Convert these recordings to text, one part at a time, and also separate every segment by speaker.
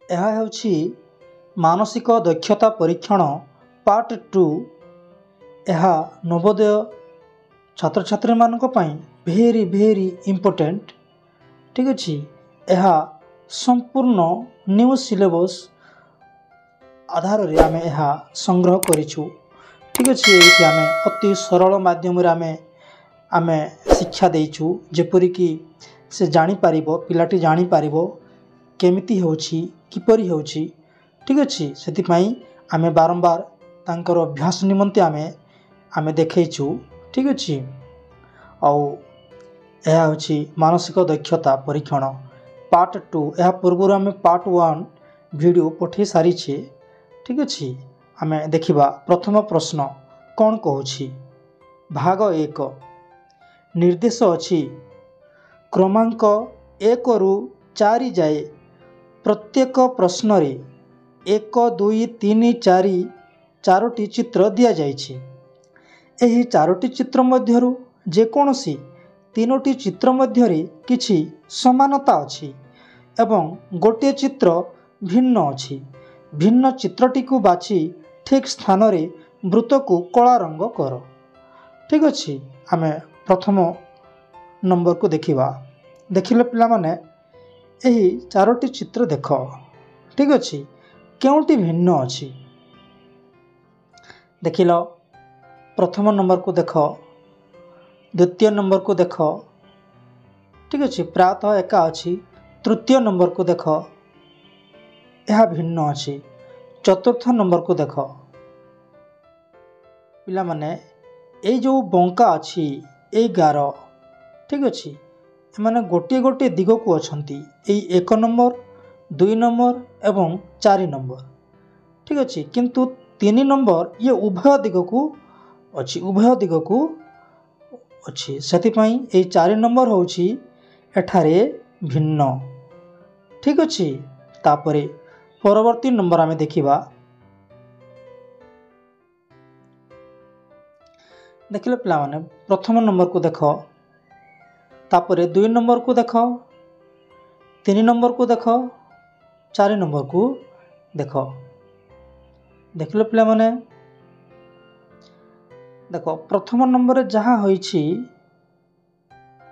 Speaker 1: ଏହା ହେଉଛି ମାନସିକ ଦକ୍ଷତା ପରୀକ୍ଷଣ ପାର୍ଟ 2। ଏହା ନବୋଦୟ ଛାତ୍ରଛାତ୍ରୀମାନଙ୍କ ପାଇଁ ଭେରି ଇମ୍ପୋର୍ଟାଣ୍ଟ। ଠିକ୍ ଅଛି। ଏହା ସମ୍ପୂର୍ଣ୍ଣ ନ୍ୟୁ ସିଲେବସ୍ ଆଧାରରେ ଆମେ ଏହା ସଂଗ୍ରହ କରିଛୁ। ଠିକ୍ ଅଛି। ଏଇଠି ଆମେ ଅତି ସରଳ ମାଧ୍ୟମରେ ଆମେ ଶିକ୍ଷା ଦେଇଛୁ, ଯେପରିକି ସେ ଜାଣିପାରିବ, ପିଲାଟି ଜାଣିପାରିବ କେମିତି ହେଉଛି, କିପରି ହେଉଛି। ଠିକ୍ ଅଛି। ସେଥିପାଇଁ ଆମେ ବାରମ୍ବାର ତାଙ୍କର ଅଭ୍ୟାସ ନିମନ୍ତେ ଆମେ ଦେଖେଇଛୁ। ଠିକ୍ ଅଛି। ଆଉ ଏହା ହେଉଛି ମାନସିକ ଦକ୍ଷତା ପରୀକ୍ଷଣ ପାର୍ଟ 2। ଏହା ପୂର୍ବରୁ ଆମେ ପାର୍ଟ 1 ଭିଡ଼ିଓ ପଠାଇ ସାରିଛେ। ଠିକ୍ ଅଛି। ଆମେ ଦେଖିବା ପ୍ରଥମ ପ୍ରଶ୍ନ କ'ଣ କହୁଛି। ଭାଗ 1 ନିର୍ଦ୍ଦେଶ ଅଛି କ୍ରମାଙ୍କ 1ରୁ 4 ଯାଏ ପ୍ରତ୍ୟେକ ପ୍ରଶ୍ନରେ 1, 2, 3, 4 ଚାରୋଟି ଚିତ୍ର ଦିଆଯାଇଛି। ଏହି ଚାରୋଟି ଚିତ୍ର ମଧ୍ୟରୁ ଯେକୌଣସି 3ଟି ଚିତ୍ର ମଧ୍ୟରେ କିଛି ସମାନତା ଅଛି ଏବଂ ଗୋଟିଏ ଚିତ୍ର ଭିନ୍ନ ଅଛି। ଭିନ୍ନ ଚିତ୍ରଟିକୁ ବାଛି ଠିକ୍ ସ୍ଥାନରେ ବୃତ୍ତକୁ କଳା ରଙ୍ଗ କର। ଠିକ୍ ଅଛି। ଆମେ ପ୍ରଥମ ନମ୍ବରକୁ ଦେଖିବା। ଦେଖିଲେ ପିଲାମାନେ ଏହି ଚାରୋଟି ଚିତ୍ର ଦେଖ। ଠିକ୍ ଅଛି। କେଉଁଟି ଭିନ୍ନ ଅଛି? ଦେଖିଲ, ପ୍ରଥମ ନମ୍ବରକୁ ଦେଖ, ଦ୍ୱିତୀୟ ନମ୍ବରକୁ ଦେଖ। ଠିକ୍ ଅଛି। ପ୍ରାୟତଃ ଏକା ଅଛି। ତୃତୀୟ ନମ୍ବରକୁ ଦେଖ, ଏହା ଭିନ୍ନ ଅଛି। ଚତୁର୍ଥ ନମ୍ବରକୁ ଦେଖ। ପିଲାମାନେ ଏଇ ଯେଉଁ ବଙ୍କା ଅଛି, ଏଇ ଗାର, ଠିକ୍ ଅଛି, ଏମାନେ ଗୋଟିଏ ଗୋଟିଏ ଦିଗକୁ ଅଛନ୍ତି। ଏଇ 1 ନମ୍ବର, 2 ନମ୍ବର ଏବଂ 4 ନମ୍ବର। ଠିକ୍ ଅଛି। କିନ୍ତୁ 3 ନମ୍ବର ଇଏ ଉଭୟ ଦିଗକୁ ଅଛି। ସେଥିପାଇଁ ଏଇ 4 ନମ୍ବର ହେଉଛି ଏଠାରେ ଭିନ୍ନ। ଠିକ୍ ଅଛି। ତାପରେ ପରବର୍ତ୍ତୀ ନମ୍ବର ଆମେ ଦେଖିବା। ଦେଖିଲେ ପିଲାମାନେ ପ୍ରଥମ ନମ୍ବରକୁ ଦେଖ, ତାପରେ 2 ନମ୍ବରକୁ ଦେଖ, 3 ନମ୍ବରକୁ ଦେଖ, 4 ନମ୍ବରକୁ ଦେଖ। ଦେଖିଲେ ପିଲାମାନେ ଦେଖ, ପ୍ରଥମ ନମ୍ବରରେ ଯାହା ହୋଇଛି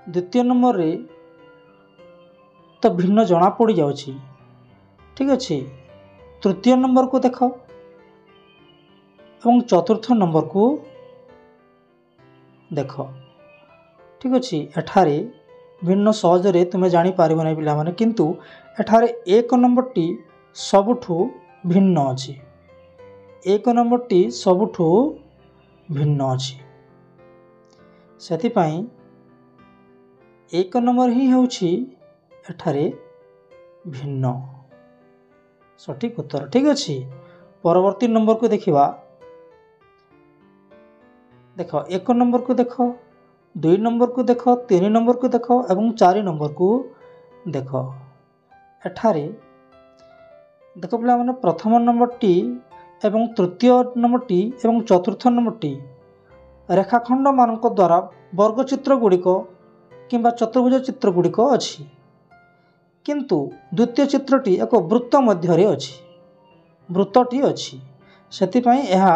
Speaker 1: ଦ୍ୱିତୀୟ ନମ୍ବରରେ ତ ଭିନ୍ନ ଜଣାପଡ଼ିଯାଉଛି। ଠିକ୍ ଅଛି। ତୃତୀୟ ନମ୍ବରକୁ ଦେଖ ଏବଂ ଚତୁର୍ଥ ନମ୍ବରକୁ ଦେଖ। ଠିକ୍ ଅଛି। ଏଠାରେ ଭିନ୍ନ ସହଜରେ ତୁମେ ଜାଣିପାରିବ ନାହିଁ ପିଲାମାନେ, କିନ୍ତୁ ଏଠାରେ 1 ନମ୍ବରଟି ସବୁଠୁ ଭିନ୍ନ ଅଛି। 1 ନମ୍ବରଟି ସବୁଠୁ ଭିନ୍ନ ଅଛି। ସେଥିପାଇଁ 1 ନମ୍ବର ହିଁ ହେଉଛି ଏଠାରେ ଭିନ୍ନ। ସଠିକ୍ ଉତ୍ତର। ଠିକ୍ ଅଛି। ପରବର୍ତ୍ତୀ ନମ୍ବରକୁ ଦେଖିବା। ଦେଖ, 1 ନମ୍ବରକୁ ଦେଖ, 2 ନମ୍ବରକୁ ଦେଖ, 3 ନମ୍ବରକୁ ଦେଖ ଏବଂ 4 ନମ୍ବରକୁ ଦେଖ। ଏଠାରେ ଦେଖ ପିଲାମାନେ ପ୍ରଥମ ନମ୍ବରଟି ଏବଂ ତୃତୀୟ ନମ୍ବରଟି ଏବଂ ଚତୁର୍ଥ ନମ୍ବରଟି ରେଖାଖଣ୍ଡମାନଙ୍କ ଦ୍ୱାରା ବର୍ଗଚିତ୍ର ଗୁଡ଼ିକ କିମ୍ବା ଚତୁର୍ଭୁଜ ଚିତ୍ର ଗୁଡ଼ିକ ଅଛି। କିନ୍ତୁ ଦ୍ୱିତୀୟ ଚିତ୍ରଟି ଏକ ବୃତ୍ତ ମଧ୍ୟରେ ଅଛି। ବୃତ୍ତଟି ଅଛି। ସେଥିପାଇଁ ଏହା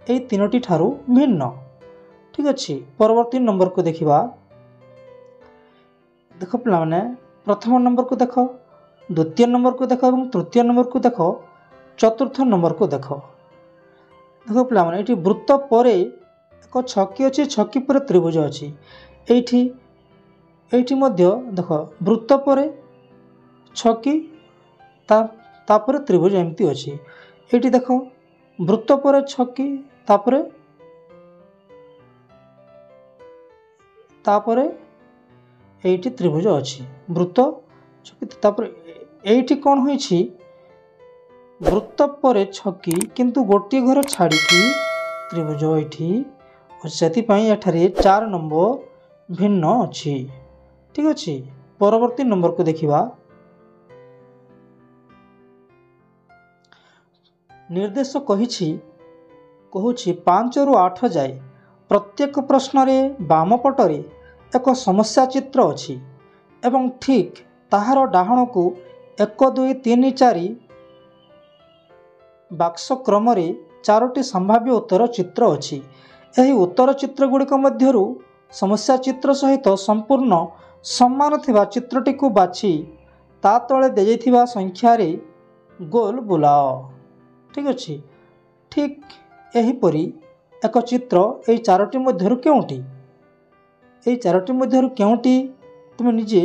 Speaker 1: ଏହି 3ଟି ଠାରୁ ଭିନ୍ନ। ଠିକ୍ ଅଛି। ପରବର୍ତ୍ତୀ ନମ୍ବରକୁ ଦେଖିବା। ଦେଖ ପିଲାମାନେ ପ୍ରଥମ ନମ୍ବରକୁ ଦେଖ, ଦ୍ୱିତୀୟ ନମ୍ବରକୁ ଦେଖ ଏବଂ ତୃତୀୟ ନମ୍ବରକୁ ଦେଖ, ଚତୁର୍ଥ ନମ୍ବରକୁ ଦେଖ। ଦେଖ ପିଲାମାନେ ଏଇଠି ବୃତ୍ତ ପରେ ଏକ ଛକି ଅଛି, ଛକି ପରେ ତ୍ରିଭୁଜ ଅଛି। ଏଇଠି ମଧ୍ୟ ଦେଖ, ବୃତ୍ତ ପରେ ଛକି, ତାପରେ ତ୍ରିଭୁଜ ଏମିତି ଅଛି। ଏଇଠି ଦେଖ, ବୃତ୍ତ ପରେ ଛକି, ତାପରେ এইটি ত্রিভুজ ଅଛି। ବୃତ୍ତ ଛକି, ତାପରେ এইটি କ'ଣ ହୋଇଛି, ବୃତ୍ତ ପରେ ଛକି କିନ୍ତୁ ଗୋଟିଏ ଘର ଛାଡ଼ିକି ତ୍ରିଭୁଜ ଏଇଠି। ସେଥିପାଇଁ ଏଠାରେ 4 ନମ୍ବର ଭିନ୍ନ ଅଛି। ଠିକ୍ ଅଛି। ପରବର୍ତ୍ତୀ ନମ୍ବରକୁ ଦେଖିବା। ନିର୍ଦ୍ଦେଶ କହୁଛି 5ରୁ 8 ଯାଏ ପ୍ରତ୍ୟେକ ପ୍ରଶ୍ନରେ ବାମ ପଟରେ ଏକ ସମସ୍ୟା ଚିତ୍ର ଅଛି ଏବଂ ଠିକ୍ ତାହାର ଡାହାଣକୁ 1, 2, 3, 4 ବାକ୍ସ କ୍ରମରେ 4ଟି ସମ୍ଭାବ୍ୟ ଉତ୍ତର ଚିତ୍ର ଅଛି। ଏହି ଉତ୍ତର ଚିତ୍ର ଗୁଡ଼ିକ ମଧ୍ୟରୁ ସମସ୍ୟା ଚିତ୍ର ସହିତ ସମ୍ପୂର୍ଣ୍ଣ ସମାନ ଥିବା ଚିତ୍ରଟିକୁ ବାଛି ତା ତଳେ ଦିଆଯାଇଥିବା ସଂଖ୍ୟାରେ ଗୋଲ ବୁଲାଅ। ଠିକ୍ ଅଛି। ଠିକ୍ ଏହିପରି ଏକ ଚିତ୍ର ଏହି 4ଟି ମଧ୍ୟରୁ କେଉଁଟି? ଏହି 4ଟି ମଧ୍ୟରୁ କେଉଁଟି ତୁମେ ନିଜେ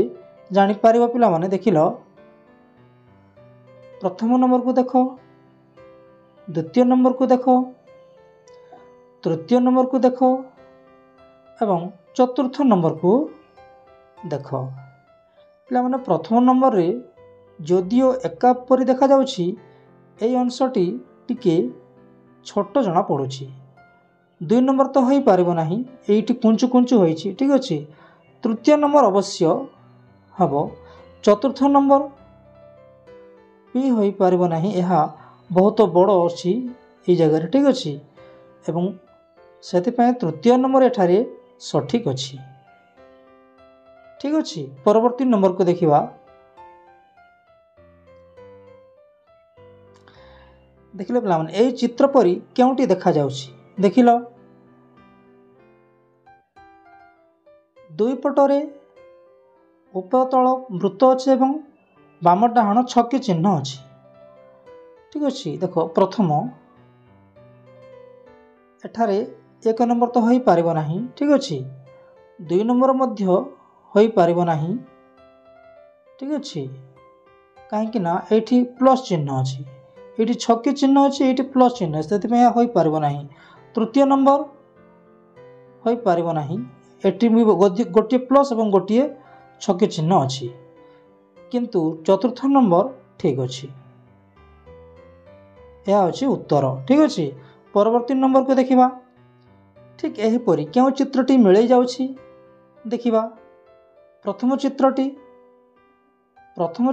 Speaker 1: ଜାଣିପାରିବ ପିଲାମାନେ। ଦେଖିଲ, ପ୍ରଥମ ନମ୍ବରକୁ ଦେଖ, ଦ୍ୱିତୀୟ ନମ୍ବରକୁ ଦେଖ, ତୃତୀୟ ନମ୍ବରକୁ ଦେଖ ଏବଂ ଚତୁର୍ଥ ନମ୍ବରକୁ ଦେଖ। ପିଲାମାନେ ପ୍ରଥମ ନମ୍ବରରେ ଯଦିଓ ଏକା ପରି ଦେଖାଯାଉଛି, ଏହି ଅଂଶଟି ଟିକେ ଛୋଟ ଜଣାପଡ଼ୁଛି। 2 ନମ୍ବର ତ ହୋଇପାରିବ ନାହିଁ, ଏଇଠି କୁଞ୍ଚୁ କୁଞ୍ଚୁ ହୋଇଛି। ଠିକ୍ ଅଛି। ତୃତୀୟ ନମ୍ବର ଅବଶ୍ୟ ହେବ। ଚତୁର୍ଥ ନମ୍ବର ବି ହୋଇପାରିବ ନାହିଁ, ଏହା ବହୁତ ବଡ଼ ଅଛି ଏହି ଜାଗାରେ। ଠିକ୍ ଅଛି। ଏବଂ ସେଥିପାଇଁ ତୃତୀୟ ନମ୍ବର ଏଠାରେ ସଠିକ୍ ଅଛି। ଠିକ୍ ଅଛି। ପରବର୍ତ୍ତୀ ନମ୍ବରକୁ ଦେଖିବା। ଦେଖିଲେ ପିଲାମାନେ, ଏହି ଚିତ୍ର ପରି କେଉଁଟି ଦେଖାଯାଉଛି? ଦେଖିଲ, ଦୁଇ ପଟରେ ଉପର ବୃତ୍ତ ଅଛି ଏବଂ ବାମ ଡାହାଣ ଛକି ଚିହ୍ନ ଅଛି। ଠିକ୍ ଅଛି। ଦେଖ, ପ୍ରଥମ ଏଠାରେ 1 ନମ୍ବର ତ ହୋଇପାରିବ ନାହିଁ। ଠିକ୍ ଅଛି। 2 ନମ୍ବର ମଧ୍ୟ ହୋଇପାରିବ ନାହିଁ। ଠିକ୍ ଅଛି। କାହିଁକି ନା ଏଇଠି ପ୍ଲସ୍ ଚିହ୍ନ ଅଛି, ଏଇଠି ଛକି ଚିହ୍ନ ଅଛି, ଏଇଠି ପ୍ଲସ୍ ଚିହ୍ନ ଅଛି, ସେଥିପାଇଁ ଏହା ହୋଇପାରିବ ନାହିଁ। ତୃତୀୟ ନମ୍ବର ହୋଇପାରିବ ନାହିଁ, ଏଠି ଗୋଟିଏ ପ୍ଲସ୍ ଏବଂ ଗୋଟିଏ ଛକି ଚିହ୍ନ ଅଛି। କିନ୍ତୁ ଚତୁର୍ଥ ନମ୍ବର ଠିକ୍ ଅଛି। ଏହା ହେଉଛି ଉତ୍ତର। ଠିକ୍ ଅଛି। ପରବର୍ତ୍ତୀ ନମ୍ବରକୁ ଦେଖିବା। ଠିକ୍ ଏହିପରି କେଉଁ ଚିତ୍ରଟି ମିଳେଇ ଯାଉଛି? ଦେଖିବା। ପ୍ରଥମ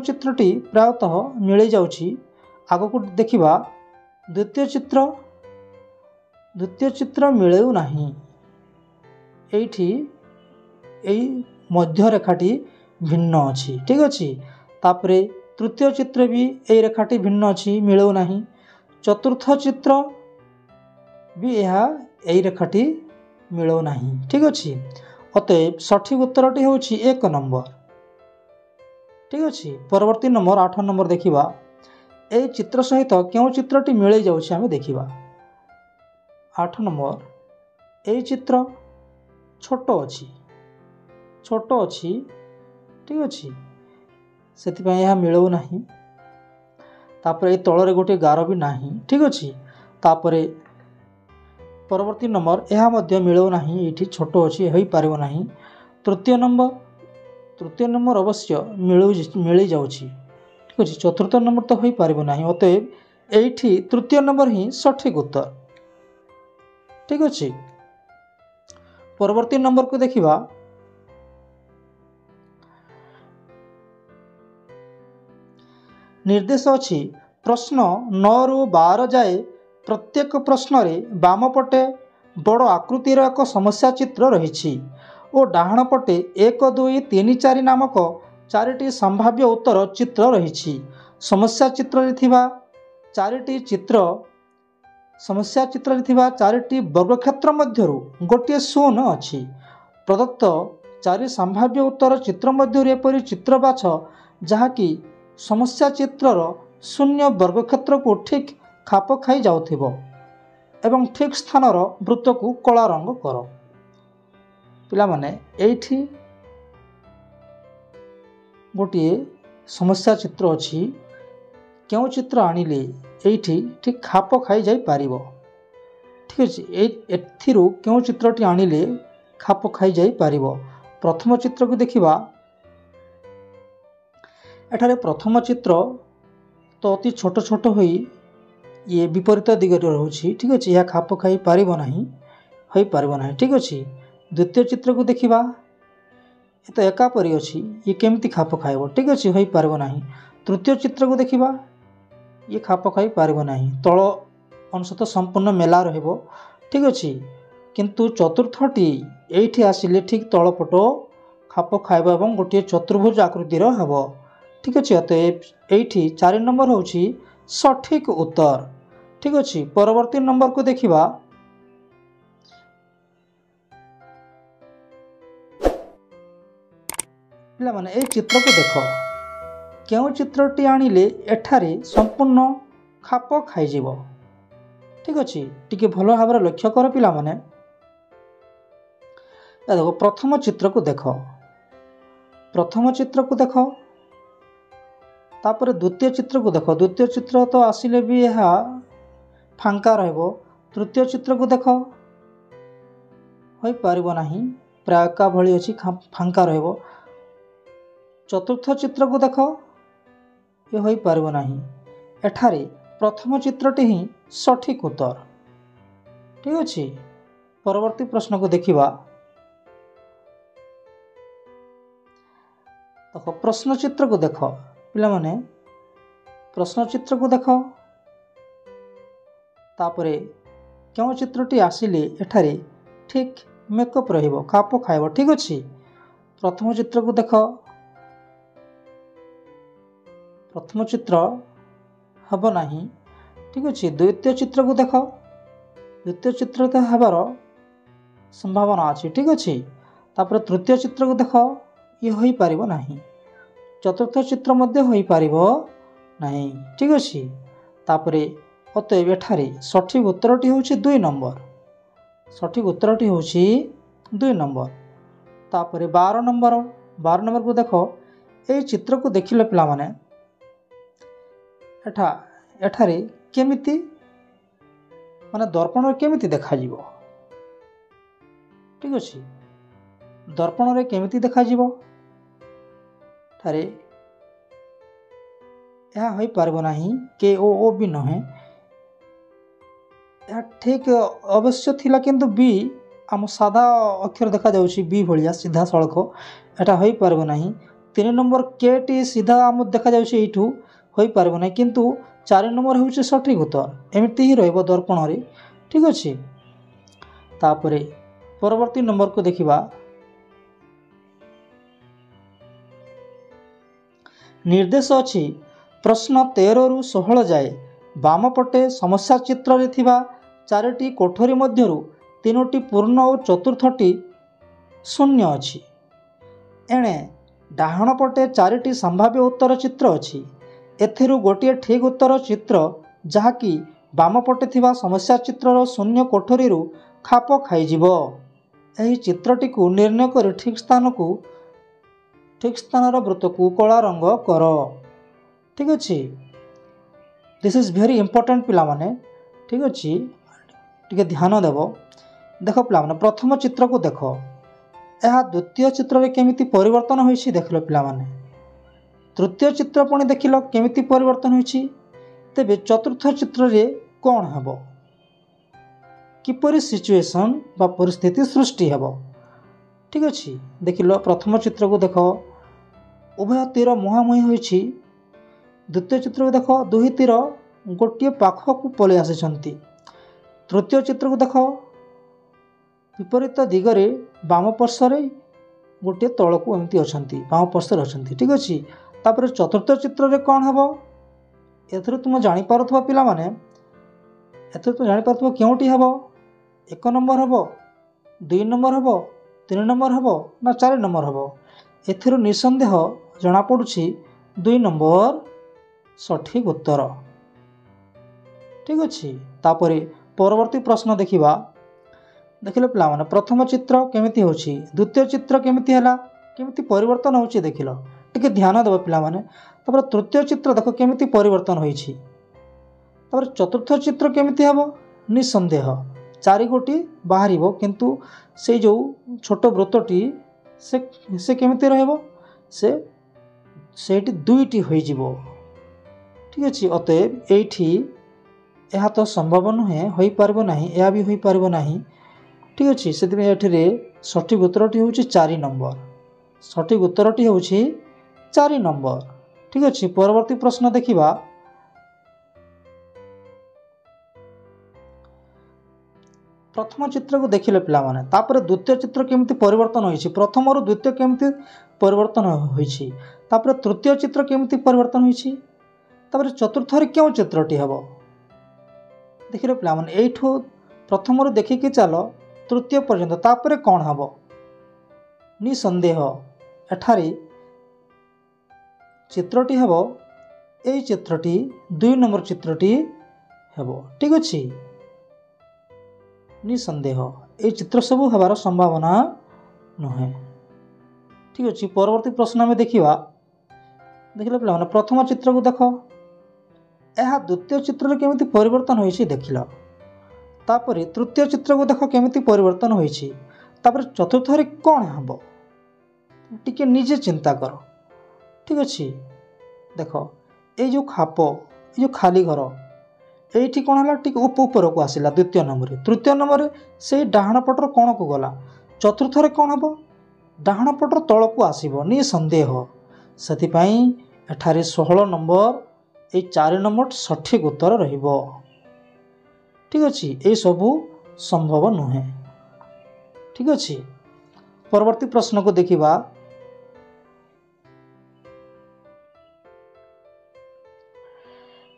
Speaker 1: ଚିତ୍ରଟି ପ୍ରାୟତଃ ମିଳେଇ ଯାଉଛି। ଆଗକୁ ଦେଖିବା ଦ୍ୱିତୀୟ ଚିତ୍ର ମିଳେଉ ନାହିଁ। ଏଇଠି ଏଇ ମଧ୍ୟରେଖାଟି ଭିନ୍ନ ଅଛି। ଠିକ୍ ଅଛି। ତାପରେ ତୃତୀୟ ଚିତ୍ର ବି ଏଇ ରେଖାଟି ଭିନ୍ନ ଅଛି, ମିଳେଉ ନାହିଁ। ଚତୁର୍ଥ ଚିତ୍ର ବି ଏହା ଏଇ ରେଖାଟି ମିଳେଉ ନାହିଁ। ଠିକ୍ ଅଛି। ଅତଏବ ସଠିକ୍ ଉତ୍ତରଟି ହେଉଛି 1 ନମ୍ବର। ଠିକ୍ ଅଛି। ପରବର୍ତ୍ତୀ ନମ୍ବର 8 ନମ୍ବର ଦେଖିବା। ଏହି ଚିତ୍ର ସହିତ କେଉଁ ଚିତ୍ରଟି ମିଳେଇ ଯାଉଛି ଆମେ ଦେଖିବା। 8 ନମ୍ବର, ଏହି ଚିତ୍ର ଛୋଟ ଅଛି। ଠିକ୍ ଅଛି। ସେଥିପାଇଁ ଏହା ମିଳେଉ ନାହିଁ। ତାପରେ ଏଇ ତଳରେ ଗୋଟିଏ ଗାର ବି ନାହିଁ। ଠିକ୍ ଅଛି। ତାପରେ ପରବର୍ତ୍ତୀ ନମ୍ବର, ଏହା ମଧ୍ୟ ମିଳେଉ ନାହିଁ, ଏଇଠି ଛୋଟ ଅଛି, ହୋଇପାରିବ ନାହିଁ। ତୃତୀୟ ନମ୍ବର ଅବଶ୍ୟ ମିଳେଇ ଯାଉଛି। ଠିକ୍ ଅଛି। ଚତୁର୍ଥ ନମ୍ବର ତ ହୋଇପାରିବ ନାହିଁ। ଅତଏବ ଏଇଠି ତୃତୀୟ ନମ୍ବର ହିଁ ସଠିକ୍ ଉତ୍ତର। ଠିକ୍ ଅଛି। ପରବର୍ତ୍ତୀ ନମ୍ବରକୁ ଦେଖିବା। ନିର୍ଦ୍ଦେଶ ଅଛି, ପ୍ରଶ୍ନ 9ରୁ 12 ଯାଏ ପ୍ରତ୍ୟେକ ପ୍ରଶ୍ନରେ ବାମ ପଟେ ବଡ଼ ଆକୃତିର ଏକ ସମସ୍ୟା ଚିତ୍ର ରହିଛି ଓ ଡାହାଣ ପଟେ 1, 2, 3, 4 ନାମକ 4ଟି ସମ୍ଭାବ୍ୟ ଉତ୍ତର ଚିତ୍ର ରହିଛି। ସମସ୍ୟା ଚିତ୍ରରେ ଥିବା 4ଟି ବର୍ଗକ୍ଷେତ୍ର ମଧ୍ୟରୁ ଗୋଟିଏ ଶୂନ ଅଛି। ପ୍ରଦତ୍ତ 4 ସମ୍ଭାବ୍ୟ ଉତ୍ତର ଚିତ୍ର ମଧ୍ୟରୁ ଏପରି ଚିତ୍ର ବାଛ ଯାହାକି ସମସ୍ୟା ଚିତ୍ରର ଶୂନ୍ୟ ବର୍ଗକ୍ଷେତ୍ରକୁ ଠିକ୍ ଖାପ ଖାଇ ଯାଉଥିବ ଏବଂ ଠିକ୍ ସ୍ଥାନର ବୃତ୍ତକୁ କଳା ରଙ୍ଗ କର। ପିଲାମାନେ, ଏଇଠି ଗୋଟିଏ ସମସ୍ୟା ଚିତ୍ର ଅଛି। କେଉଁ ଚିତ୍ର ଆଣିଲେ ଏଇଠି ଠିକ୍ ଖାପ ଖାଇ ଯାଇପାରିବ? ଠିକ୍ ଅଛି। ଏଥିରୁ କେଉଁ ଚିତ୍ରଟି ଆଣିଲେ ଖାପ ଖାଇ ଯାଇପାରିବ? ପ୍ରଥମ ଚିତ୍ରକୁ ଦେଖିବା। ଏଠାରେ ପ୍ରଥମ ଚିତ୍ର ତ ଅତି ଛୋଟ ହୋଇ ଇଏ ବିପରୀତ ଦିଗରେ ରହୁଛି। ଠିକ୍ ଅଛି। ଏହା ଖାପ ଖାଇ ପାରିବ ନାହିଁ, ହୋଇପାରିବ ନାହିଁ। ଠିକ୍ ଅଛି। ଦ୍ୱିତୀୟ ଚିତ୍ରକୁ ଦେଖିବା। ଏ ତ ଏକା ପରି ଅଛି, ଇଏ କେମିତି ଖାପ ଖାଇବ? ଠିକ୍ ଅଛି, ହୋଇପାରିବ ନାହିଁ। ତୃତୀୟ ଚିତ୍ରକୁ ଦେଖିବା। ଇଏ ଖାପ ଖାଇ ପାରିବ ନାହିଁ, ତଳ ଅଂଶ ତ ସମ୍ପୂର୍ଣ୍ଣ ମେଲା ରହିବ। ଠିକ୍ ଅଛି। କିନ୍ତୁ ଚତୁର୍ଥଟି ଏଇଠି ଆସିଲେ ଠିକ୍ ତଳପଟ ଖାପ ଖାଇବ ଏବଂ ଗୋଟିଏ ଚତୁର୍ଭୁଜ ଆକୃତିର ହେବ। ଠିକ୍ ଅଛି। ଅତଏବ ଏଇଠି 4 ନମ୍ବର ହେଉଛି ସଠିକ୍ ଉତ୍ତର। ठीक अच्छे। परवर्ती नंबर को देखिबा पिला माने ए चित्र को देख क्यों चित्रटी आनिले एठारे संपूर्ण खाप खाइजिवो। ठीक अच्छे टिके भल भाव लक्ष्य कर पिला माने देखो प्रथम चित्र को देख तापर द्वितीय चित्र को देख द्वितीय चित्र तो आसिले भी यह फांका रहबो। तृतीय चित्र को देख होई पारिबो नाही प्राय का भली अछि फांका रहबो। चतुर्थ चित्र को देख ये होई पारिबो नाही एठारे प्रथम चित्रटी ही सठिक उत्तर। ठीक अच्छे। परवर्ती प्रश्न को देखिबा देखो प्रश्न चित्र को देख पिला माने प्रश्न चित्र को देख तापरे क्यों चित्रटी आसिले एठारे ठीक मेकअप रहिबो खाप खाइबो। ठीक अच्छे। प्रथम चित्र को देख प्रथम चित्र हब नाही। ठीक अच्छे। द्वितीय चित्र को देख द्वितीय चित्र तो हबार संभावना अच्छी। ठीक अच्छे। तापर तृतीय चित्र को देख ये होई पारिबो नाही। चतुर्थ चित्र मध्य होई पारिबो नाही। ठीक अच्छे। तापरे अतएव एठारे सठिक उत्तरटी होछि 2 नंबर। सठिक उत्तरटी होछि 2 नंबर। तापरे 12 नंबर को देख ए चित्र को देखिले पिला माने एठारे केमिति माने दर्पण केमिति देखा जीवो। ठीक अच्छे। दर्पण रे केमिति देखा जीवो ठारे यह होई पारबो नाही के ओ भी नहे यह ठीक अवश्य थिला किंतु बी आम सादा अक्षर देखा जाउछि बी भलिया सीधा सड़क एटा होई पारबो नाही। 3 नंबर के टी सीधा आम देखा जाउछि एठू होई पारबो नाही किंतु 4 नंबर होउछि सठिक उत्तर एमिति ही रहबो दर्पण रे। ठीक अच्छे। तापरे परवर्ती नंबर को देखिबा निर्देश अच्छी प्रश्न 13 रु 16 जाए बाम पटे समस्या चित्र रे थिबा 4टी कोठरी मध्यरु 3टी पूर्ण और चतुर्थटी शून्य अच्छी। एणे डाहाण पटे 4टी संभाव्य उत्तर चित्र अच्छी। एथिरु गोटे ठीक उत्तर चित्र जहाँकि बाम पटे थिबा समस्या चित्रर शून्य कोठरी रु खाप खाइजिवो। एही चित्रटी को निर्णय कर ठीक स्थान वृत्त को कला रंग कर। ठीक अच्छे। दिस इज वेरी इंपोर्टेंट पिला माने। ठीक अच्छे। टिके ध्यान देव देख पिला माने प्रथम चित्र को देख यह द्वितीय चित्र रे केमिति परिवर्तन होइछि देखलो पिला माने। तृतीय चित्र पुणी देखिल केमिति परिवर्तन होइछि तेबे चतुर्थ चित्र रे कौन हेबो किपरि सिचुएशन बा परिस्थिति सृष्टि हेबो। ठीक अच्छे। देखिल प्रथम चित्र को देख उभय तीर मुहांमुही होइछि। द्वितीय चित्र को देख दुही तीर गोटे पाख को पलि आसिछंती। तृतीय चित्र को देख विपरीत दिगरे बाम पार्श्वरे गोटे तल को एमती अछंती बाम पार्श्वरे अछंती। ठीक अच्छे। तापर चतुर्थ चित्र रे कौन हेबो एथरे तुम जानि पारुथबा पिला माने एथरे तुम जानि पारुथबा केउटी हेबो 1 नंबर हेबो 2 नंबर हेबो 3 नंबर हेबो ना 4 नंबर हेबो। एथिरु निसंदेह जना पडुछि 2 नंबर सठिक उत्तर। ठीक अच्छे। तापरे परवर्ती प्रश्न देखिबा देखिले पिला माने प्रथम चित्र केमिति होछि द्वितीय चित्र केमिति हला केमिति परिवर्तन होछि देखिलो टिके ध्यान देबो पिला माने। तापर तृतीय चित्र देखो केमिति परिवर्तन होइछि। तापर चतुर्थ चित्र केमिति हेबो निसंदेह 4 गोटी बाहरिबो किंतु से जो छोट वृत्तटी से केमिति रहबो सेठी 2टी होई जिवो। ठीक अच्छे। अतएव एठी यह तो संभव नुहे होई पारबो नाही या भी होई पारबो नाही। ठीक अच्छे। से एठिरे सठिक उत्तरटी होउछि 4 नंबर। सठिक उत्तरटी होउछि 4 नंबर। ठीक अच्छे। परवर्ती प्रश्न देखिबा प्रथम चित्र को देखिले पिला माने तापर द्वितीय चित्र केमिति परिवर्तन होइछि प्रथम और द्वितीय केमिति परिवर्तन होइछि तापर तृतीय चित्र केमिति परिवर्तन होइछि तापर चतुर्थ रे केउ चित्रटी हेबो देखिए पिलाମାନେ एठू प्रथम देखिकी चल तृतीय पर्यंत तापर कौन हम निसंदेह एठारे चित्रटी हम यही चित्रटी 2 नंबर चित्रटी हम ठीक अच्छे निसंदेह ये चित्र सब हबार संभावना नुहे ठीक अच्छे। परवर्ती प्रश्न आम देखा देखिले पे प्रथम चित्र को देख यह द्वितीय चित्र केमिति परिवर्तन होइछि देखिल तापर तृतीय चित्र को देख केमिति परिवर्तन होइछि तापर चतुर्थ रे कौन हम टिके निजे चिंता कर ठीक अच्छे। देख ये जो खाप ये जो खाली घर ये कौन है टिके ऊपर को आसला द्वितीय नंबर तृतीय नंबर से डाहाण पटर कौन को गला चतुर्थ रे कौन हम डाहाण पटर तल को आसब निसंदेह से एठारे 16 नंबर ये 4 नंबर सठिक उत्तर रहिबो ठीक अच्छे। ये सबू संभव नुहे ठीक अच्छे। परवर्ती प्रश्न को देखिबा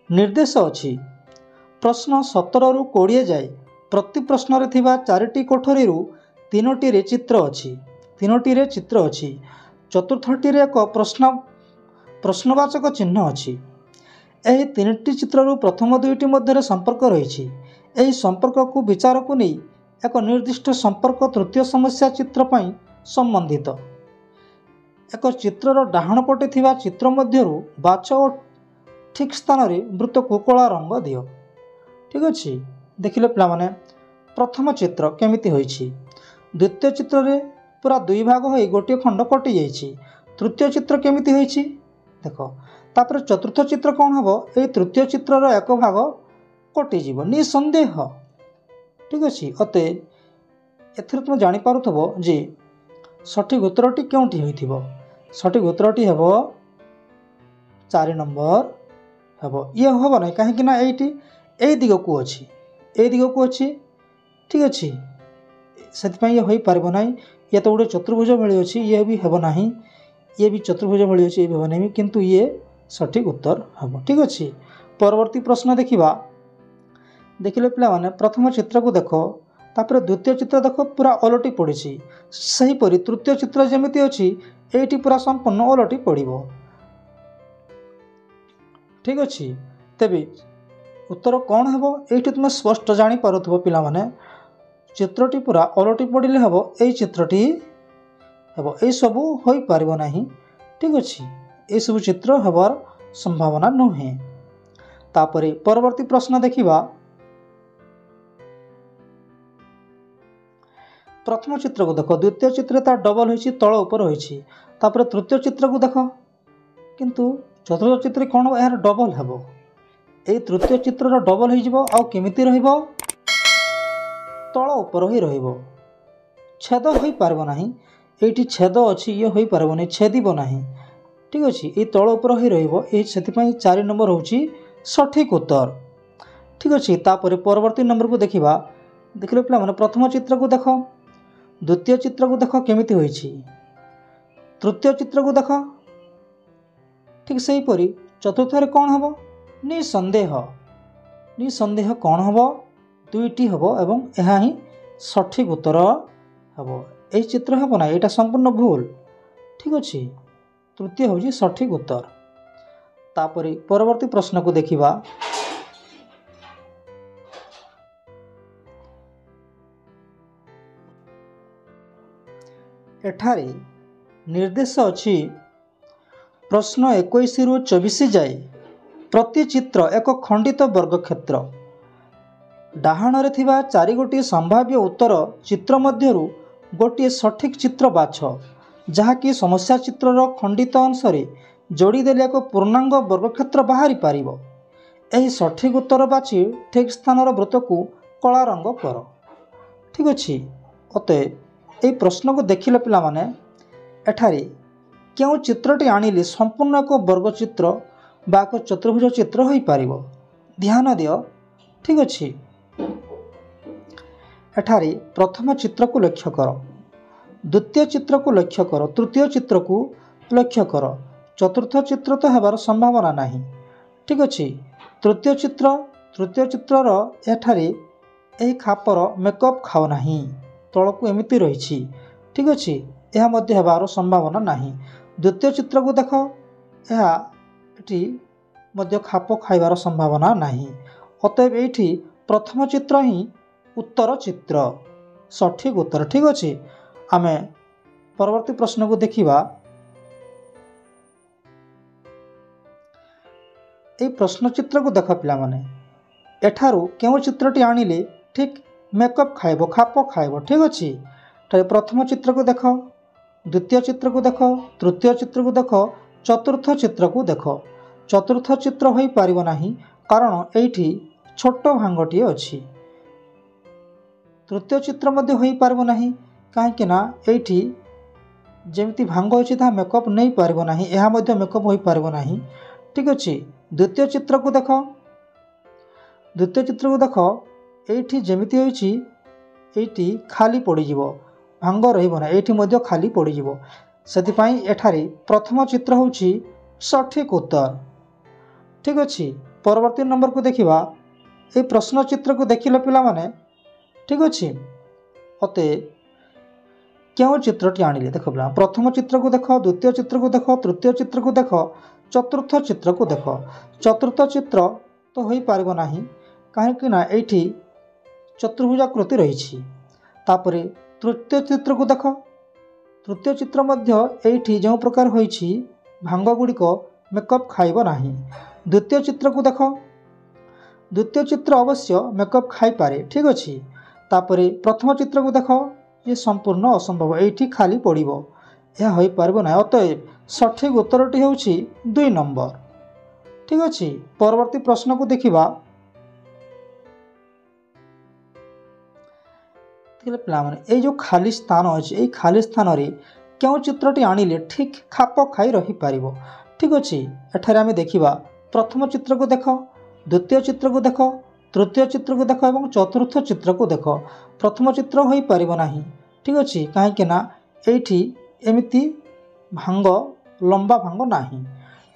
Speaker 1: निर्देश अछि प्रश्न 17 रु 20 जाए प्रति प्रश्न रे थिबा 4टी कोठरी रु 3टी रे चित्र अछि 3टी रे चित्र अछि चतुर्थटी रे एक प्रश्नवाचक चिन्ह अछि एही 3टी चित्र रु प्रथम 2टी मध्य संपर्क रही एही संपर्क को विचार को नहीं एक निर्दिष्ट संपर्क तृतीय समस्या चित्र पई संबंधित एक चित्रर डाहाण पटे थिबा चित्र मध्यरु बाछ और ठीक स्थान रे वृत्त को कला रंग दियो ठीक अच्छे। देखिले पिलामाने प्रथम चित्र केमिति होइछि द्वितीय चित्र रे पूरा 2 भाग होई गोटे खंड कटि जाइछि तृतीय चित्र केमिति होइछि देख तापर चतुर्थ चित्र कौन हम ये तृतीय चित्रर एक भाग कटिजीव निसंदेह ठीक अच्छे। अते एथर तुम जापारुव जे सठिक उत्तरटी क्योंटी होइथिबो सठिक उत्तरटी हेब 4 नंबर हेब ये हम ना कहीं ये दिग को अच्छी ये दिग को अच्छी ठीक अच्छे से ये हो पार ना ये तो गोटे चतुर्भुज भाई अच्छी ये भी हेब ना ये भी चतुर्भुज भाई अच्छी ये भी हेब ना किंतु ये सठिक उत्तर हम ठीक अच्छे। परवर्ती प्रश्न देखा देखिले पिलामाने प्रथम चित्र को देख तापर द्वितीय चित्र देख पूरा ओलटी पड़ी सहीपरि तृतीय चित्र जमी अच्छी ये पूरा संपूर्ण ओलटी पड़ो ठीक अच्छे। तेबे उत्तर कौन हम ये तुम स्पष्ट जापर पिलामाने चित्रटी पूरा ओलटी पड़े हम यही चित्रटी हम ये सबू हो पार ना ठीक अच्छे ये सब चित्र हबार संभावना नुहे। तापरे परवर्ती प्रश्न देखिबा प्रथम चित्र को देख द्वितीय चित्र तार डबल होइछि तल ऊपर होइछि तापर तृतीय चित्र को देख किंतु चतुर्थ चित्र कौन यार डबल हेबो ए तृतीय चित्र डबल हो जिवो आ केमिति रहिबो तल ऊपर ही रहिबो छेद होई पारबो नाही एठी छेद अछि ये होई पारबो नै छेदिबो नाही ठीक अच्छे ये तल ऊपर ही रहिबो ए सेतिपई 4 नंबर होछि सठिक उत्तर ठीक अच्छे। तापर परवर्ती नंबर को देखिबा देखिले पिला माने प्रथम चित्र को देख द्वितीय चित्र को देख केमिति होइछि तृतीय चित्र को देख ठीक सही परी चतुर्थ रे कौन हम निसंदेह निसंदेह कौन हम 2टी हम एवं यह ही सठिक उत्तर हम यही चित्र हम ना यहाँ संपूर्ण भूल ठीक अच्छे तृतीय हूँ सठिक उत्तर। तापरे परवर्ती प्रश्न को देखिबा एठारे निर्देश अछि प्रश्न 21 रु 24 जाए प्रति चित्र एक खंडित वर्गक्षेत्र डाहाण रे थिबा 4 गोटी संभाव्य उत्तर चित्र मध्यरु गोटी सठिक चित्र बाछ जहाँकि समस्या चित्रर खंडित अंश जोड़ी देले एक पूर्णांग वर्गक्षेत्र बाहरी पारिबो एही सठिक उत्तर बाछि ठीक स्थान वृत्त को कला रंग कर ठीक अच्छे। अतः ये प्रश्न को देखिले पिला माने एठारे क्यों चित्रटी आनिले संपूर्ण एक वर्गचित्र बा एक चतुर्भुज चित्र हो पारिबो ध्यान दियो ठीक अच्छे। एठारे प्रथम चित्र को लक्ष्य कर द्वितीय चित्र को लक्ष्य कर तृतीय चित्र को लक्ष्य कर चतुर्थ चित्र तो हेबार संभावना नहीं ठीक अच्छे। तृतीय चित्र तृतीय चित्रर एठारे यही खापर मेकअप खाओ नहीं तलक एमती रही ठीक अच्छे यह होबार संभावना नहीं। द्वितीय चित्र को देख यह खाप खाइबार संभावना नहीं। अतएव ये प्रथम चित्र ही उत्तर चित्र सठिक उत्तर ठीक अच्छे। आम परवर्ती प्रश्न को देखिबा। ये प्रश्न चित्र को देख पिला माने एठारू क्यों चित्रटी आनिले ठीक मेकअप खाइब खाप खाइब ठीक अच्छे। प्रथम चित्र को देख द्वितीय चित्र को देख तृतीय चित्र को देख चतुर्थ चित्र को देख। चतुर्थ चित्र हो पारिबो नाही कारण एठी छोट भांगटी अच्छी। तृतीय चित्र मध्य हो पारिबो नाही कहीं ना एठी जेमती भांग अच्छी ता मेकअप नहीं पारिबो नाही यह मध्य मेकअप हो पारिबो नाही ठीक अच्छे। द्वितीय चित्र को देख द्वितीय चित्र को देख एठी जेमिति होइछि एठी खाली पड़ीजिवो भांग रहिबो ना एठी मध्य खाली पड़ीजिवो सेतिपाई एठारे प्रथम चित्र होछि सठिक उत्तर ठीक अच्छे। परवर्ती नंबर को देखिबा। ए प्रश्न चित्र को देखिले पिला माने ठीक अच्छे अते क्यों चित्रटी आनिले देख पिला प्रथम चित्र को देख द्वितीय चित्र को देख तृतीय चित्र को देख चतुर्थ चित्र को देख। चतुर्थ चित्र तो हो पारिबो नाही कहीं ना एठी चतुर्भुजाकृति रही। तापरे तृतीय चित्र को देख तृतीय चित्र मध्य एठी जो प्रकार होइछि भांग गुड़िक मेकअप खाइब नाही। द्वितीय चित्र को देख द्वितीय चित्र अवश्य मेकअप खाई पारे ठीक अच्छे। तापरे प्रथम चित्र को देख ये संपूर्ण असंभव एठी खाली पड़िबो यह हो पारिबो ना। अतएव सठिक उत्तरटी होछि 2 नंबर ठीक अच्छे। परवर्ती प्रश्न को देखिबा। ये जो खाली स्थान अच्छे ये खाली स्थान रे क्यों चित्रटी आनिले ठीक खाप खाई रही पारिबो ठीक अच्छे। एठारे आमे देखिबा प्रथम चित्र को देख द्वितीय चित्र को देख तृतीय चित्र को देख और चतुर्थ चित्र को देख। प्रथम चित्र हो पारिबो नाही ठीक अच्छे कहीं ना एठी एमिति भांग लंबा भांग नाही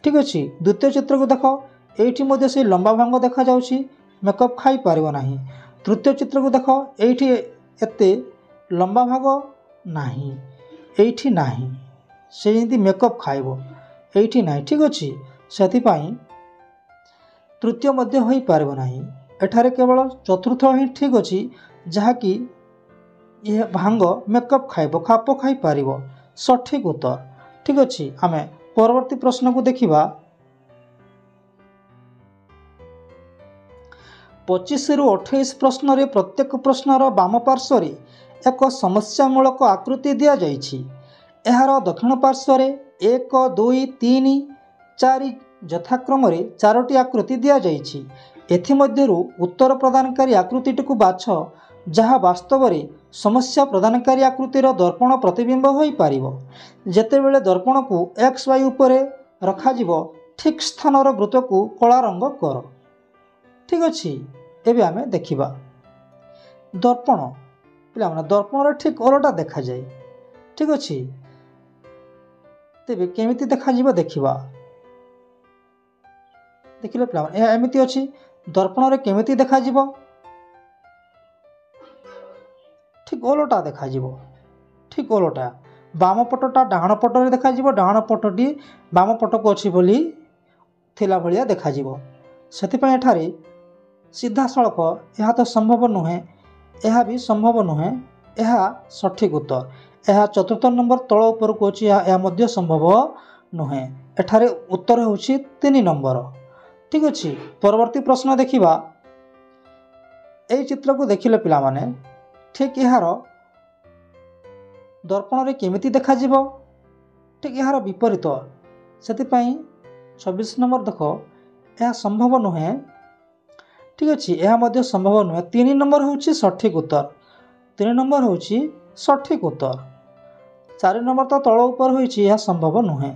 Speaker 1: ठीक अच्छे। द्वितीय चित्र को देख एठी मध्य से लंबा भांग देखा जाउछि मेकअप खाई पारिबो नाही। तृतीय चित्र को देख एठी एते लंबा भाग नाही एठी नाही से जंती मेकअप खाइबो एठी नाही ठीक अच्छे। सेतिपाई तृतीय मध्य हो पारिबो नाही एठारे केवल चतुर्थ ही ठीक अच्छी जहाँकि यह भांग मेकअप खाइबो खाप खाई पारिबो सठिक उत्तर ठीक अच्छे। आमे परवर्ती प्रश्न को देखिबा। 25 रु 28 प्रश्न रे प्रत्येक प्रश्नर वाम पार्श्व रे एक समस्यामूलक आकृति दिया जाइछि। एहार दक्षिण पार्श्व रे 1 2 3 4 यथाक्रम रे 4टी आकृति दिया जाइछि। एथिमध्यरु उत्तर प्रदानकारी आकृतिटी को बाछ जहाँ वास्तव रे समस्या प्रदानकारी आकृतिर दर्पण प्रतिबिंब होई पारिबो। जेतेबेले दर्पण को एक्स वाई उपरे रखा जिवो ठीक स्थानर वृत्त को कला रंग कर ठीक अच्छे। एबे आमे देखिबा दर्पण पिला माने दर्पण रे ठीक ओलटा देखा जाए ठीक अच्छे। तेबे केमिति देखा जिवो देखिबा देखिले पिला माने एमिति अछि दर्पण रे केमिति देखा जिवो ठीक ओलटा देखा जिवो ठीक ओलटा बाम पटटा डाहाण पट रे देखा जिवो डाहाण पटटी बाम पट को अछि बोली थिला भलिया देखा जिवो। सेतिपय एठारे सीधा सड़क यह तो संभव नुहे यह भी संभव नुहे यह सठिक उत्तर। यह चतुर्थ नंबर तल ऊपर को अछि यह मध्य संभव नुहे एठारे उत्तर होछि 3 नंबर ठीक अच्छे। परवर्ती प्रश्न देखिबा। ए चित्र को देखिले पिला माने ठीक यार दर्पण रे केमिति देखा जिवो ठीक यार विपरीत सेतिपई 26 नंबर देख यह संभव नुहे ठीक अच्छे यह मध्य संभव नुहे 3 नंबर होछि सठिक उत्तर 3 नंबर होछि सठिक उत्तर। 4 नंबर तो तल ऊपर होछि यह संभव नुहे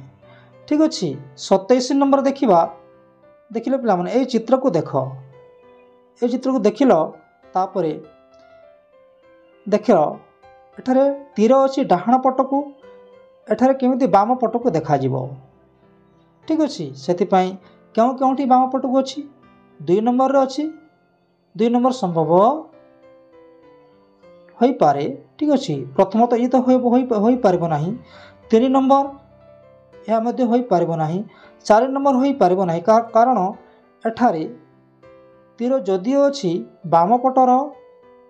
Speaker 1: ठीक अच्छे। 27 नंबर देखिबा देखिले पिला माने ए चित्र को देख ए चित्र को देखिल तापरे देख एठारे तीर अच्छी डाहाण पट को एठारे केमिति बाम पट को देखा जिवो ठीक अच्छे। सेतिपई क्यों क्योंठी बाम पट को अच्छी 2 नंबर रे अच्छी 2 नंबर संभव हो पारे। ठीक अच्छे प्रथमतः ये तो हो पार ना। 3 नंबर यह मध्य हो पार ना। 4 नंबर हो पार ना कारण एठारे तीर जदिओ अच्छी बाम पटर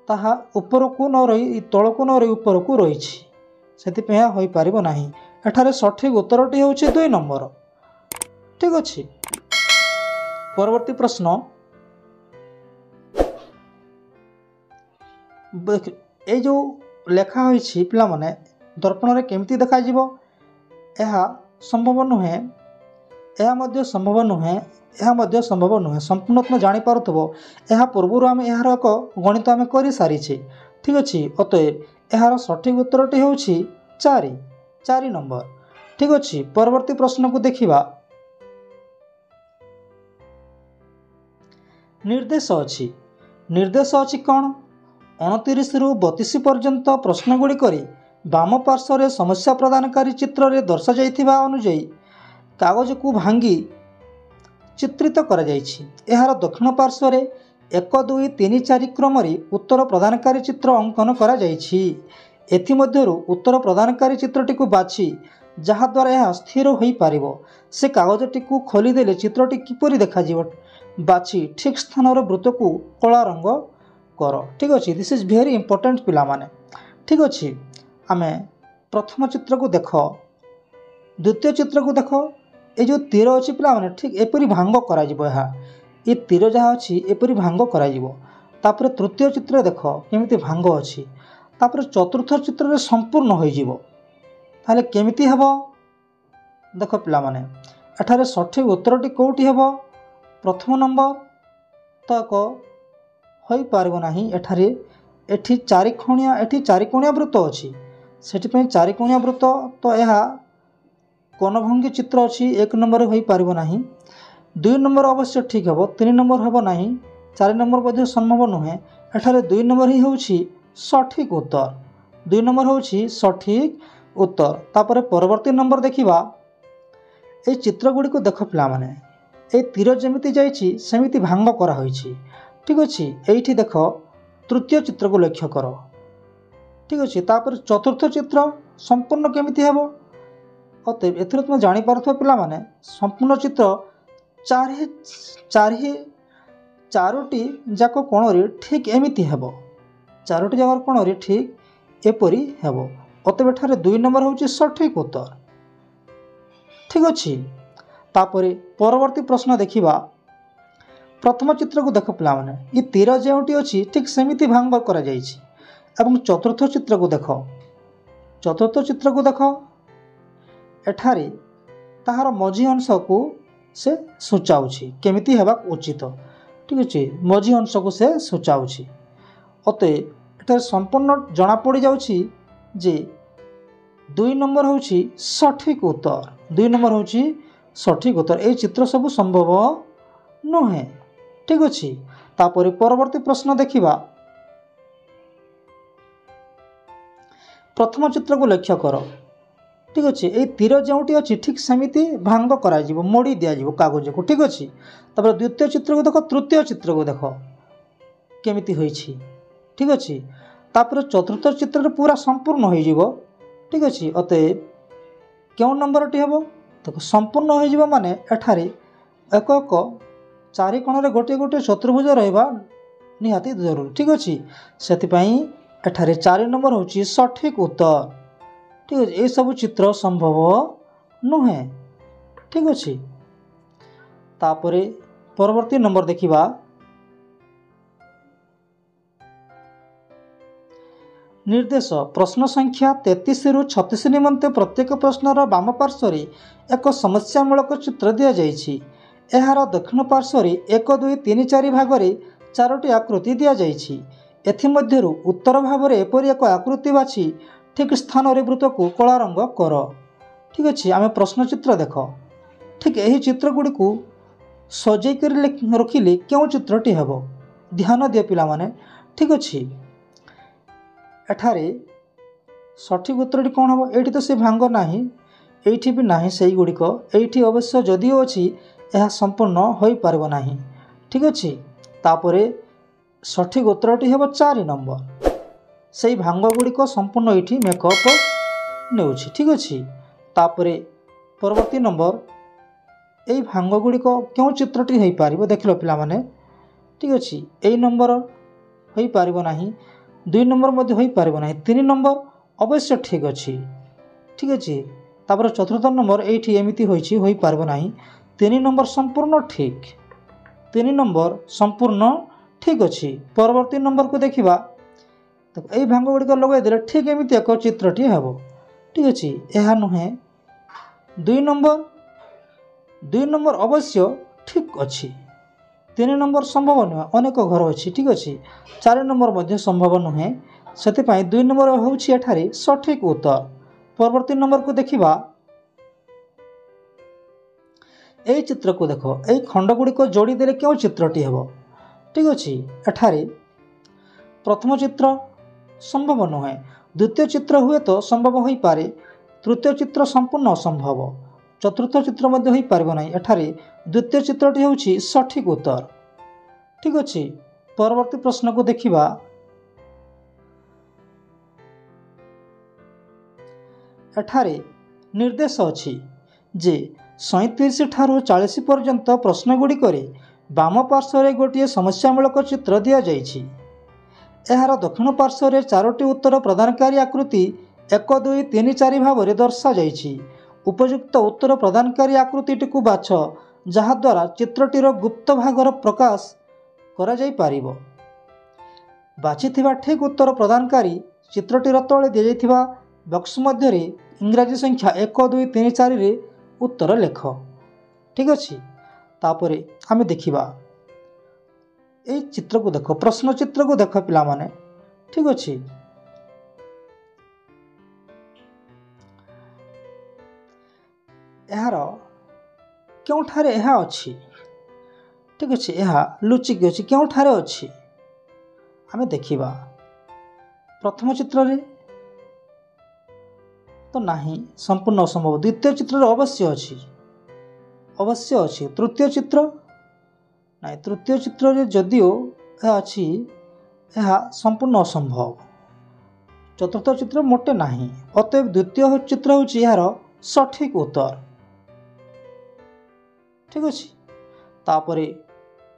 Speaker 1: ताहा ऊपर को न रही तल को न रही ऊपर को रही से हो पार ना। एठारे सठिक उत्तरटी हूँ 2 नंबर। ठीक अच्छे परवर्ती प्रश्न ये जो लेखा होइछि पिला माने दर्पण रे केमती देखा जीवो एहा संभव नुहे। यह मध्य संभव नुहे। यह मध्य संभव नुहे संपूर्ण तुम जानी पारुथबो एहा पूर्वरु आम यार एक गणित आम कर सारी। ठीक अच्छे अतएव यार सठिक उत्तरटी हूँ 4 नंबर। ठीक अच्छे परवर्ती प्रश्न को देखिबा। निर्देश अच्छी निर्देश अच्छी कौन 29 रु 32 पर्यंत प्रश्नगुड़िक बाम पार्श्व समस्या प्रदानकारी चित्र रे दर्शा जाइथिबा अनुଯାयी कागज को भांगी चित्रित करा जाइछि। एहार दक्षिण पार्श्व 1 2 3 4 क्रम उत्तर प्रदानकारी चित्र अंकन करा जाइछि। एथिमध्यरु उत्तर प्रदानकारी चित्रटी को बाछि जहाद्वारा यह स्थिर हो पारिबो। से कागजटी को खोलीदेले चित्रटी किपरि देखाजिबो बाछि ठीक स्थान वृत्त को कला रंग कर। ठीक अच्छे दिस इज वेरी इंपोर्टेंट पिला माने। ठीक अच्छे आमे प्रथम चित्र को देख द्वितीय चित्र को देख ये जो तीर अच्छी पिला माने ठीक एपरी भांग करा जिवो। ये तीर जहाँ अच्छी एपरी भांग करा जिवो। तापर तृतीय चित्र देख केमिति भांग अच्छी। तापर चतुर्थ चित्र रे संपूर्ण हो जिवो। ताले केमिति हेबो देख पिला माने एठारे सठिक उत्तरटी कोउटी हेबो प्रथम नंबर तक हो पार ना। एठारे एठी 4 कोणिया वृत्त अच्छी से 4 कोणिया वृत्त तो यह कोणभंगी चित्र अच्छी 1 नंबर हो पार ना। 2 नंबर अवश्य ठीक हे 3 नंबर हे ना 4 नंबर मध्य संभव नुहे। एठारे 2 नंबर ही हूँ सठिक उत्तर 2 नंबर हूँ सठिक उत्तर। तापर परवर्ती नंबर देखिबा। ए चित्र गुड़ी को देख पिला माने ए तीर जमिति जाइछि सेमिति भांग करा होइछि। ठीक अच्छे ये देख तृतीय चित्र को लक्ष्य कर। ठीक अच्छे तापर चतुर्थ चित्र संपूर्ण केमिति हेबो अतएव एथर तुम जानी पारुथबो पिला माने संपूर्ण चित्र चारोटी जाक कोण रे ठीक एमिति हेबो। चारोटी जाक कोण रे ठीक एपरी हेबो अतएव एठारे 2 नंबर हूँ सठिक उत्तर। ठीक अच्छे तापर परवर्ती प्रश्न देखिबा। प्रथम चित्र को देख पिला माने ये तीर जोटी अच्छी ठीक सेमिति भांग करा जाइछि। एवं चतुर्थ चित्र को देख चतुर्थ चित्र को देख एठारे ताहार मझी अंश को से सूचाउछि केमिति हेबा उचित। ठीक अच्छे मझी अंश को से सूचाउछि अतएव एठारे संपूर्ण जना पड़ जाउछि जे 2 नंबर हूँ सठिक उत्तर 2 नंबर हूँ सठिक उत्तर। ये चित्र सब संभव नुहे। ठीक अच्छे तापर परवर्ती प्रश्न देखिबा। प्रथम चित्र को लक्ष्य कर। ठीक अच्छे ये तीर जोटी अच्छी ठीक सेमिति भांग करा जिवो मोड़ी दिया जिवो कागज को। ठीक अच्छे तापर द्वितीय चित्र को देख तृतीय चित्र को देख केमिति होइछि। ठीक अच्छे तापर चतुर्थ चित्र पूरा संपूर्ण हो जिवो। ठीक अच्छे अतएव क्यों नंबर टी हेबो देखो संपूर्ण हो जिवो माने एठारे एक 4 कोण रे गोटे गोटे चतुर्भुज रहिबा निहाती जरूरी। ठीक अच्छे से एठारे 4 नंबर हूँ सठिक उत्तर। ठीक अच्छे ये सब चित्र संभव नुहे। ठीक अच्छे तापर परवर्ती नंबर देखिबा। निर्देश प्रश्न संख्या 33 रु 36 निमंते प्रत्येक प्रश्नर बाम पार्श्व एक समस्यामूलक चित्र दि जाइछि। एहार दक्षिण पार्श्व 1 2 3 4 भाग 4टी आकृति दि जाइछि। एथिमध्यरु उत्तर भाव में एपरी एक आकृति बाछि ठीक स्थान वृत्त को कला रंग कर। ठीक अच्छे आम प्रश्न चित्र देख ठीक यही चित्र गुड़ी को सजेक रखिले क्यों चित्रटी हेबो ध्यान दिए पिला माने। ठीक अच्छे एठारे सठिक उत्तरटी कौन हम ये तो से भांग ना ये भी ना से गुड़िक ये अवश्य जदिओ अच्छी यह संपूर्ण हो पार ना। ठीक अच्छे तापर सठिक उत्तरटी हे 4 नंबर। से भांग गुड़िक संपूर्ण ये मेकअप ने ठीक अच्छे। तापर परवर्ती नंबर यही भांग गुड़िक क्यों चित्रटी हो पार देख लो पे ठीक अच्छे। यही नंबर हो पार ना, 2 नंबर हो पार ना, 3 नंबर अवश्य ठीक अच्छे ठीक अच्छे। तापर चतुर्थ नंबर ये एमती हो पार ना, 3 नंबर संपूर्ण ठीक, 3 नंबर संपूर्ण ठीक अच्छे। परवर्ती नंबर को देखा तो यही भांग गुड़िक लगेदे ठीक एमती एक चित्रटी हे ठीक अच्छे। यह नुहे 2 नंबर अवश्य ठीक अच्छे, 3 नंबर संभव नुहे, अनेक घर अच्छी ठीक अच्छे। 4 नंबर संभव नुहे, से 2 नंबर हूँ सठिक उत्तर। परवर्ती नंबर को देखा यही चित्र को देख, यही खंड गुड़िक जोड़ीदे क्यों चित्रटी हे ठीक अच्छे। एठारे प्रथम चित्र संभव नुहे, द्वितीय चित्र हुए तो संभव हो पारे, तृतीय चित्र संपूर्ण असंभव, चतुर्थ चित्र हो पार ना, एठारे द्वितीय चित्रटी हूँ सठिक उत्तर ठीक अच्छे। परवर्ती प्रश्न को देखा एठारे निर्देश अच्छी जे 37 ठारू 40 पर्यंत प्रश्न गुड़िक बाम पार्श्व गोटे समस्यामूलक चित्र दि जाइछि। एहार दक्षिण पार्श्व 4टी उत्तर प्रदानकारी आकृति 1 2 3 4 भाव में दर्शा जाइछि। उपयुक्त उत्तर प्रदानकारी आकृति को बाछ जहाद्वारा चित्रटीर गुप्त भागर प्रकाश करा जाई पारिबो। बाछिथिबा ठीक उत्तर प्रदानकारी चित्रटीर तले दि जाइथिबा बक्स मध्य इंग्राजी संख्या 1 2 3 4 रे उत्तर लेख ठीक अच्छे। तापरे आमे देखिबा ये चित्र को देख, प्रश्न चित्र को देख पिला माने ठीक अच्छे। यार क्योंठारे यह अच्छी ठीक अच्छे, यह लुचिक अच्छी क्योंठारे अच्छी आमे देखिबा। प्रथम चित्र रे तो नहीं, संपूर्ण असंभव। द्वितीय चित्र रे अवश्य अच्छी, अवश्य अच्छी। तृतीय चित्र ना, तृतीय चित्र रे जदिओ यह अच्छी, यह संपूर्ण असंभव। चतुर्थ चित्र मोटे नहीं, अतएव द्वितीय चित्र हूँ यार सठिक उत्तर ठीक अच्छे। तापरे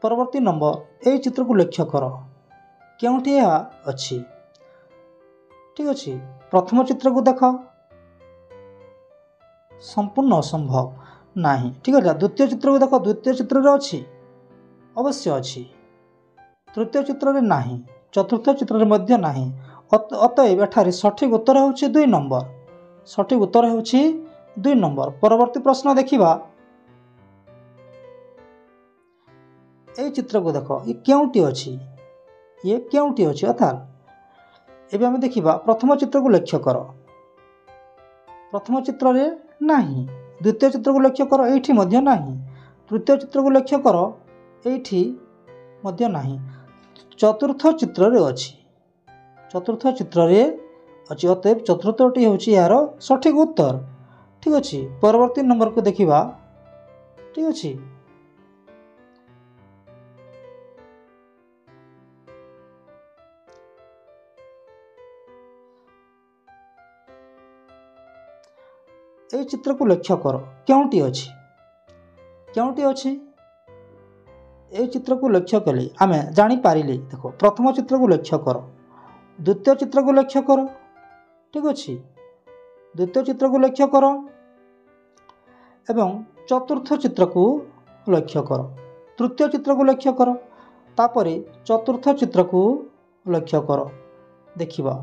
Speaker 1: परवर्ती नंबर यही चित्र को लक्ष्य कर क्योंठी यह अच्छी ठीक अच्छे। प्रथम चित्र को देख संपूर्ण असंभव नहीं ठीक है। द्वितीय चित्र को देख, द्वितीय चित्र रे अच्छी, अवश्य अच्छी। तृतीय चित्र रे नहीं, चतुर्थ चित्र रे मध्य नहीं, अतएव एठारे सठिक उत्तर हूँ 2 नंबर, सठिक उत्तर हूँ 2 नंबर। परवर्ती प्रश्न देखिबा ये चित्र को देख, ये क्योंटी अच्छी, ये क्योंटी अच्छी अर्थात एबे हमें देखिबा प्रथम चित्र को लक्ष्य कर, प्रथम चित्र रे नहीं, द्वितीय चित्र को लक्ष्य कर एठी मध्य नहीं, तृतीय चित्र को लक्ष्य कर एठी मध्य नहीं, चतुर्थ चित्र रे अच्छी, चतुर्थ चित्र रे अच्छी। अतएव चतुर्थटी हूँ यार सठिक उत्तर ठीक अच्छे। परवर्ती नंबर को देखिबा ठीक अच्छे। ये चित्र को लक्ष्य कर क्योंटी अच्छी, क्योंटी अच्छी। ये चित्र को लक्ष्य कले आमे जानी पारिले। देखो प्रथम चित्र को लक्ष्य कर, द्वितीय चित्र को लक्ष्य कर ठीक अच्छे, द्वितीय चित्र को लक्ष्य कर एवं चतुर्थ चित्र को लक्ष्य कर, तृतीय चित्र को लक्ष्य कर, तापरे चतुर्थ चित्र को लक्ष्य कर देखिबा।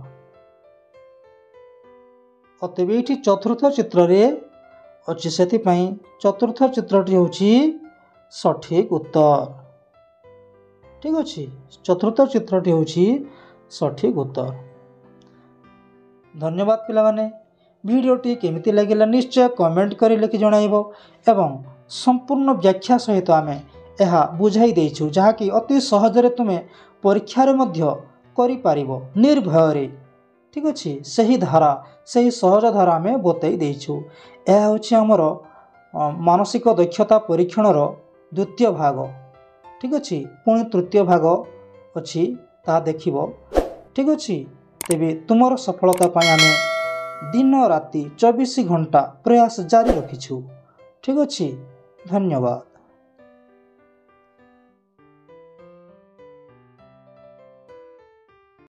Speaker 1: अतएव ये चतुर्थ चित्र रे अच्छी, से चतुर्थ चित्रटी हूँ सठिक उत्तर ठीक अच्छे। चतुर्थ चित्रटी हूँ सठिक उत्तर। धन्यवाद पिला माने। वीडियोटी केमिति लगिला निश्चय कमेंट करी लिखि जणाइबो एवं संपूर्ण व्याख्या सहित आमे एहा बुझाई देइछु, जहाँकि अति सहजरे तुमे परीक्षारे मध्य करि पारिबो निर्भय ठीक अच्छे। सही धारा, सही सहज धारा आमे बतई देइछु। यह हूँ आमर मानसिक दक्षता परीक्षणर द्वितीय भाग ठीक अच्छे। पुणी तृतीय भाग ଅଛି ତାହା ଦେଖିବ। ଠିକ୍ ଅଛି, ତେବେ ତୁମର ସଫଳତା ପାଇଁ ଆମେ दिन राति 24 घंटा प्रयास जारी रखिछु। ठीक अछि, धन्यवाद।